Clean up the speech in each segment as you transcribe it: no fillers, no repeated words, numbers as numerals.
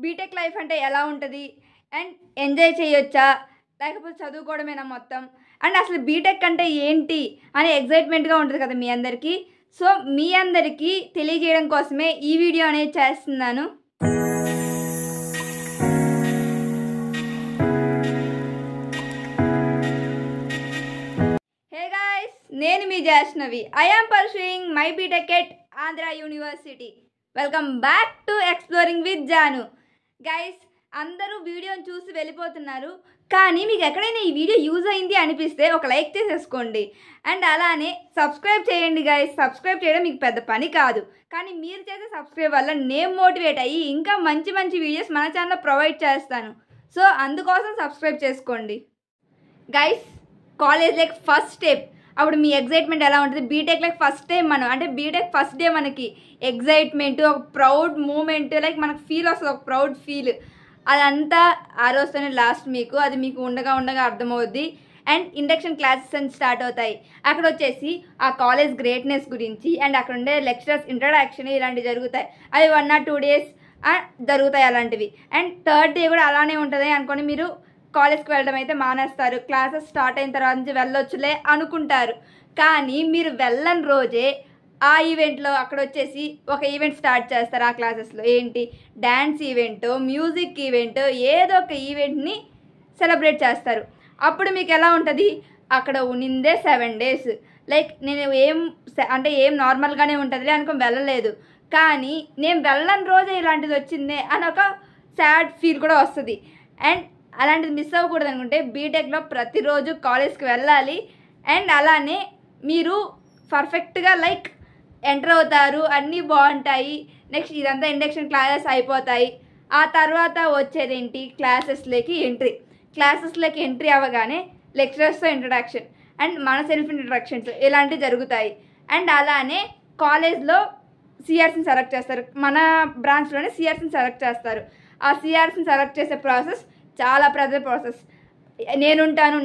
BTech life అంటే ఎలా ఉంటుంది అండ్ ఎంజాయ్ చేయొచ్చా లేకపోతే చదువుకోవడమేనా మొత్తం అండ్ అసలు బీటెక్ అంటే ఏంటి అనే ఎగ్జైట్మెంట్గా ఉంటుంది కదా మీ అందరికీ. సో మీ అందరికీ తెలియజేయడం కోసమే ఈ వీడియో అనేది చేస్తున్నాను. హే గాయ్స్, నేను మీ Jashnavi. I am pursuing my BTech at Andhra university. Welcome back to exploring with Janu. Guys, అందరూ వీడియోని చూసి వెళ్ళిపోతున్నారు, కానీ మీకు ఎక్కడైనా ఈ వీడియో యూజ్ అయింది అనిపిస్తే ఒక లైక్ చేసేసుకోండి అండ్ అలానే సబ్స్క్రైబ్ చేయండి గైస్. సబ్స్క్రైబ్ చేయడం మీకు పెద్ద పని కాదు, కానీ మీరు చేసే సబ్స్క్రైబ్ వల్ల నేను మోటివేట్ అయ్యి ఇంకా మంచి మంచి వీడియోస్ మన ఛానల్లో ప్రొవైడ్ చేస్తాను. సో అందుకోసం సబ్స్క్రైబ్ చేసుకోండి guys. College like first step, అప్పుడు మీ ఎగ్జైట్మెంట్ ఎలా ఉంటుంది? బీటెక్ లైక్ ఫస్ట్ టైం మనం అంటే బీటెక్ ఫస్ట్ డే మనకి ఎగ్జైట్మెంట్, ఒక ప్రౌడ్ మూమెంట్, లైక్ మనకు ఫీల్ వస్తుంది, ఒక ప్రౌడ్ ఫీల్. అదంతా ఆ రోజుతోనే లాస్ట్. అది మీకు ఉండగా అర్థమవుద్ది. అండ్ ఇండక్షన్ క్లాసెస్ అని స్టార్ట్ అవుతాయి. అక్కడ వచ్చేసి ఆ కాలేజ్ గ్రేట్నెస్ గురించి అండ్ అక్కడ ఉండే లెక్చరర్స్ ఇంట్రడక్షన్ ఇలాంటివి జరుగుతాయి. అవి 1 or 2 days జరుగుతాయి అలాంటివి. అండ్ థర్డ్ డే కూడా అలానే ఉంటుంది అనుకొని మీరు కాలేజ్కి వెళ్ళడం అయితే మానేస్తారు. క్లాసెస్ స్టార్ట్ అయిన తర్వాత నుంచి వెళ్ళొచ్చులే అనుకుంటారు, కానీ మీరు వెళ్ళని రోజే ఆ ఈవెంట్లో అక్కడ వచ్చేసి ఒక ఈవెంట్ స్టార్ట్ చేస్తారు. ఆ క్లాసెస్లో ఏంటి, డ్యాన్స్ ఈవెంట్, మ్యూజిక్ ఈవెంట్, ఏదో ఒక ఈవెంట్ని సెలబ్రేట్ చేస్తారు. అప్పుడు మీకు ఎలా ఉంటుంది? అక్కడ ఉన్నిందే 7 days. లైక్ నేను ఏం నార్మల్గానే ఉంటుందిలే అనుకుని వెళ్ళలేదు, కానీ నేను వెళ్ళని రోజే ఇలాంటిది వచ్చిందే అని ఒక సాడ్ ఫీల్ కూడా వస్తుంది. అండ్ అలాంటిది మిస్ అవ్వకూడదు అనుకుంటే బీటెక్లో ప్రతిరోజు కాలేజ్కి వెళ్ళాలి. అండ్ అలానే మీరు పర్ఫెక్ట్గా లైక్ ఎంటర్ అవుతారు, అన్నీ బాగుంటాయి. నెక్స్ట్ ఇదంతా ఇండక్షన్ క్లాసెస్ అయిపోతాయి. ఆ తర్వాత వచ్చేదేంటి, క్లాసెస్లోకి ఎంట్రీ అవ్వగానే లెక్చరర్స్తో ఇంట్రడక్షన్ అండ్ మన సెల్ఫ్ ఇంట్రడక్షన్స్ ఇలాంటివి జరుగుతాయి. అండ్ అలానే కాలేజ్లో సిఆర్సీని సెలెక్ట్ చేస్తారు. మన బ్రాంచ్లోనే సిఆర్సీని సెలెక్ట్ చేస్తారు. ఆ సిఆర్సీని సెలెక్ట్ చేసే ప్రాసెస్ చాలా పెద్ద ప్రాసెస్. నేనుంటాను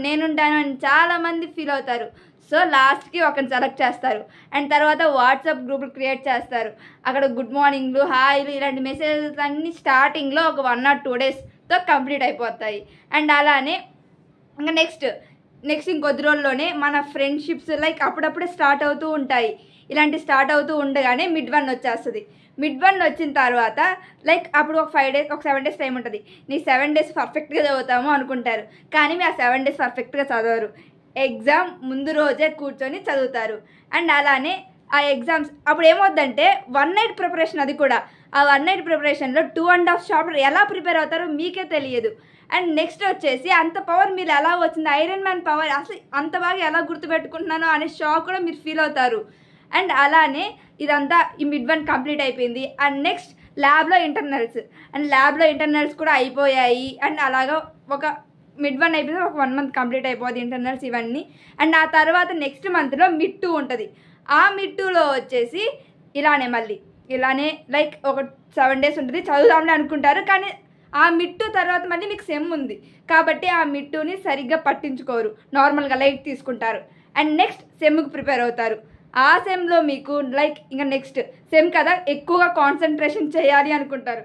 అని చాలామంది ఫీల్ అవుతారు. సో లాస్ట్కి ఒకరిని సెలెక్ట్ చేస్తారు. అండ్ తర్వాత వాట్సాప్ గ్రూపులు క్రియేట్ చేస్తారు. అక్కడ గుడ్ మార్నింగ్లు, హాయ్లు ఇలాంటి మెసేజెస్ అన్నీ స్టార్టింగ్లో ఒక 1 or 2 daysతో కంప్లీట్ అయిపోతాయి. అండ్ అలానే ఇంకా నెక్స్ట్ ఇంకొద్ది రోజుల్లోనే మన ఫ్రెండ్షిప్స్ లైక్ అప్పుడప్పుడే స్టార్ట్ అవుతూ ఉంటాయి. ఇలాంటి స్టార్ట్ అవుతూ ఉండగానే మిడ్-1 వచ్చేస్తుంది. మిడ్-1 వచ్చిన తర్వాత లైక్ అప్పుడు ఒక 5 days, ఒక 7 days టైం ఉంటుంది. నీ 7 days పర్ఫెక్ట్గా చదువుతాము అనుకుంటారు, కానీ మీ ఆ 7 days పర్ఫెక్ట్గా చదవరు. ఎగ్జామ్ ముందు రోజే కూర్చొని చదువుతారు. అండ్ అలానే ఆ ఎగ్జామ్స్ అప్పుడు ఏమవుద్దంటే 1 night ప్రిపరేషన్. అది కూడా ఆ 1 night ప్రిపరేషన్లో 2.5 చాప్టర్ ఎలా ప్రిపేర్ అవుతారో మీకే తెలియదు. అండ్ నెక్స్ట్ వచ్చేసి అంత పవర్ మీరు ఎలా వచ్చింది, ఐరన్ మ్యాన్ పవర్, అసలు అంత బాగా ఎలా గుర్తుపెట్టుకుంటున్నానో అనే షాక్ కూడా మీరు ఫీల్ అవుతారు. అండ్ అలానే ఇదంతా ఈ మిడ్-1 కంప్లీట్ అయిపోయింది. అండ్ నెక్స్ట్ ల్యాబ్లో ఇంటర్నల్స్ కూడా అయిపోయాయి. అండ్ అలాగా ఒక మిడ్-1 అయిపోయింది, ఒక 1 month కంప్లీట్ అయిపోతుంది ఇంటర్నల్స్ ఇవన్నీ. అండ్ ఆ తర్వాత నెక్స్ట్ మంత్లో మిడ్-2 ఉంటుంది. ఆ మిడ్-2లో వచ్చేసి ఇలానే లైక్ ఒక 7 days ఉంటుంది, చదువుదాంలే అనుకుంటారు, కానీ ఆ మిడ్-2 తర్వాత మళ్ళీ మీకు సెమ్ ఉంది కాబట్టి ఆ మిడ్-2ని సరిగ్గా పట్టించుకోరు, నార్మల్గా లైట్ తీసుకుంటారు. అండ్ నెక్స్ట్ సెమ్కి ప్రిపేర్ అవుతారు. ఆ సెమ్లో మీకు లైక్ ఇంకా నెక్స్ట్ సెమ్ కదా ఎక్కువగా కాన్సన్ట్రేషన్ చేయాలి అనుకుంటారు.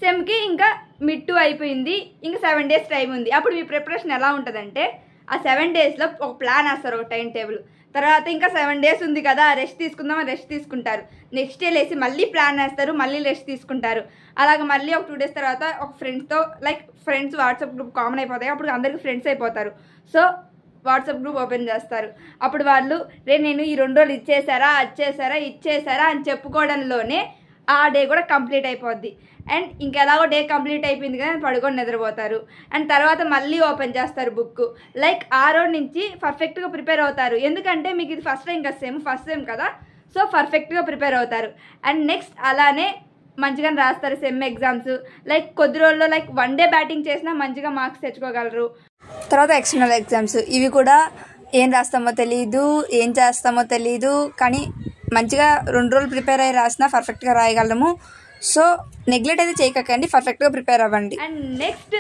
సెమ్కి ఇంకా మిడ్-2 అయిపోయింది, ఇంకా 7 days టైం ఉంది. అప్పుడు మీ ప్రిపరేషన్ ఎలా ఉంటుందంటే ఆ 7 daysలో ఒక ప్లాన్ వేస్తారు, ఒక టైం టేబుల్. తర్వాత ఇంకా 7 days ఉంది కదా, రెస్ట్ తీసుకుంటారు. నెక్స్ట్ డే లేసి మళ్ళీ ప్లాన్ వేస్తారు, మళ్ళీ రెస్ట్ తీసుకుంటారు. అలాగే మళ్ళీ ఒక 2 days తర్వాత ఒక ఫ్రెండ్స్తో like friends WhatsApp group common అయిపోతాయి. అప్పుడు అందరికీ ఫ్రెండ్స్ అయిపోతారు. సో వాట్సాప్ గ్రూప్ ఓపెన్ చేస్తారు. అప్పుడు వాళ్ళు నేను ఈ 2 రోజులు ఇచ్చేసారా అని చెప్పుకోవడంలోనే ఆ డే కూడా కంప్లీట్ అయిపోద్ది. అండ్ ఇంకెలాగో డే కంప్లీట్ అయిపోయింది కదా పడుకొని నిద్రపోతారు. అండ్ తర్వాత మళ్ళీ ఓపెన్ చేస్తారు బుక్. లైక్ ఆ రోజు నుంచి పర్ఫెక్ట్గా ప్రిపేర్ అవుతారు, ఎందుకంటే మీకు ఇది ఫస్ట్ సెమ్ కదా, సో పర్ఫెక్ట్గా ప్రిపేర్ అవుతారు. అండ్ నెక్స్ట్ అలానే మంచిగా రాస్తారు సెమ్ ఎగ్జామ్స్. లైక్ కొద్ది రోజుల్లో లైక్ 1 day బ్యాటింగ్ చేసినా మంచిగా మార్క్స్ తెచ్చుకోగలరు. తర్వాత ఎక్స్టర్నల్ ఎగ్జామ్స్, ఇవి కూడా ఏం రాస్తామో తెలీదు, ఏం చేస్తామో తెలీదు, కానీ మంచిగా 2 రోజులు ప్రిపేర్ అయ్యి రాసినా పర్ఫెక్ట్గా రాయగలము. సో నెగ్లెక్ట్ అయితే చేయకండి, పర్ఫెక్ట్గా ప్రిపేర్ అవ్వండి. అండ్ నెక్స్ట్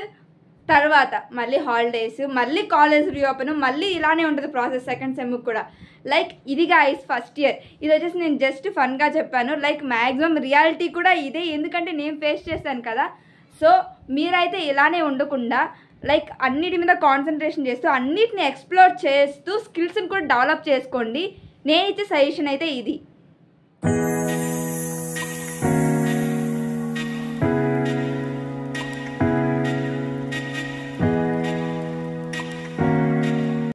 తర్వాత మళ్ళీ హాలిడేస్, మళ్ళీ కాలేజ్ రీఓపెన్, మళ్ళీ ఇలానే ఉంటుంది ప్రాసెస్ సెకండ్ సెమ్కి కూడా. లైక్ ఇది గాయ్స్ ఫస్ట్ ఇయర్. ఇది వచ్చేసి నేను జస్ట్ ఫన్గా చెప్పాను, లైక్ మ్యాక్సిమం రియాలిటీ కూడా ఇదే, ఎందుకంటే నేను ఫేస్ చేశాను కదా. సో మీరైతే ఇలానే ఉండకుండా లైక్ అన్నిటి మీద కాన్సన్ట్రేషన్ చేస్తూ అన్నిటిని ఎక్స్ప్లోర్ చేస్తూ స్కిల్స్ని కూడా డెవలప్ చేసుకోండి. నేను ఇచ్చే సజెషన్ అయితే ఇది.